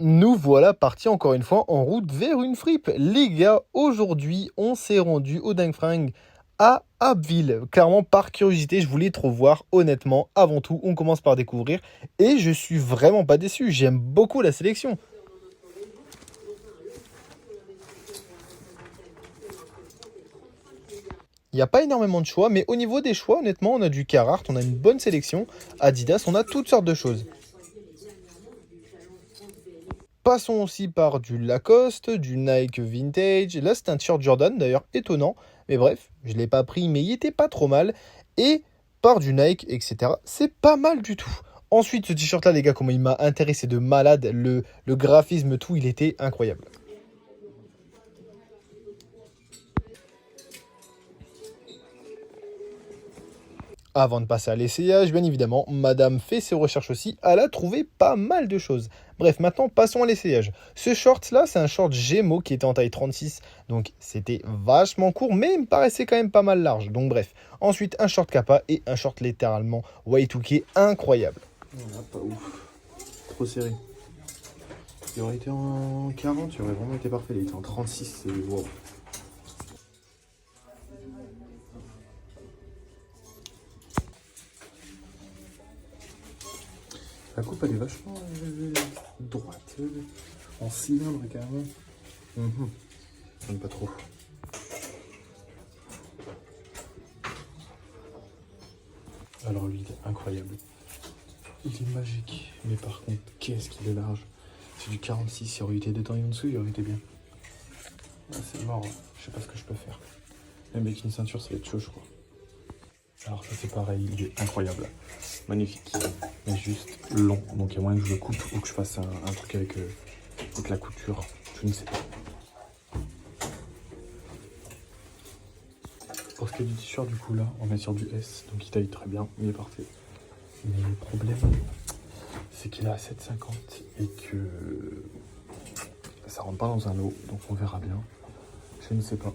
Nous voilà partis encore une fois en route vers une fripe. Les gars, aujourd'hui, on s'est rendu au Dingfring à Abbeville. Clairement, par curiosité, je voulais trop voir. Honnêtement, avant tout, on commence par découvrir. Et je suis vraiment pas déçu. J'aime beaucoup la sélection. Il n'y a pas énormément de choix, mais au niveau des choix, honnêtement, on a du Carhartt, on a une bonne sélection. Adidas, on a toutes sortes de choses. Passons aussi par du Lacoste, du Nike Vintage. Là, c'est un t-shirt Jordan, d'ailleurs étonnant. Mais bref, je ne l'ai pas pris, mais il était pas trop mal. Et par du Nike, etc. C'est pas mal du tout. Ensuite, ce t-shirt-là, les gars, comment il m'a intéressé de malade. Le graphisme, tout, il était incroyable. Avant de passer à l'essayage, bien évidemment, madame fait ses recherches aussi, elle a trouvé pas mal de choses. Bref, maintenant passons à l'essayage. Ce short-là, c'est un short Gémeaux qui était en taille 36, donc c'était vachement court, mais il me paraissait quand même pas mal large. Donc bref, ensuite un short Kappa et un short littéralement Y2K incroyable. Voilà, pas ouf. Trop serré. Il aurait été en 40, il aurait vraiment été parfait. Il était en 36, c'est wow. La coupe elle est vachement droite, en cylindre carrément. J'aime pas trop. Alors lui il est incroyable. Il est magique. Mais par contre, qu'est-ce qu'il est large. C'est du 46, il aurait été détendu en dessous, il aurait été bien. Ah, c'est mort, je sais pas ce que je peux faire. Même avec une ceinture, ça va être chaud, je crois. Alors ça c'est pareil, il est incroyable. Magnifique. Mais juste long. Donc il y a moyen que je le coupe ou que je fasse un truc avec la couture. Je ne sais pas. Pour ce qui est du t-shirt, du coup là, on est sur du S. Donc il taille très bien, il est parfait. Mais le problème, c'est qu'il est à 7,50 et que ça rentre pas dans un lot. Donc on verra bien. Je ne sais pas.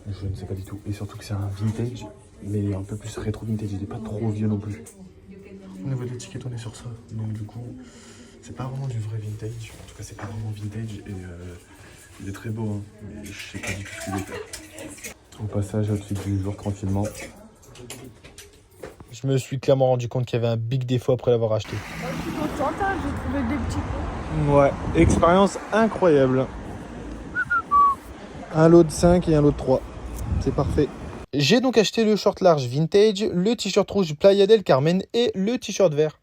Je ne sais pas du tout. Et surtout que c'est un vintage, mais un peu plus rétro vintage. Il n'est pas trop vieux non plus. Au niveau de l'étiquette, on est sur ça. Donc du coup, c'est pas vraiment du vrai vintage. En tout cas, c'est pas vraiment vintage. Et il est très beau, hein, mais je sais pas du tout ce qu'il est fait. Au passage, outfit du jour tranquillement. Je me suis clairement rendu compte qu'il y avait un big défaut après l'avoir acheté. Je suis contente, hein, j'ai trouvé des petits pots. Ouais, expérience incroyable. Un lot de 5 et un lot de 3. C'est parfait. J'ai donc acheté le short large vintage, le t-shirt rouge Playa del Carmen et le t-shirt vert.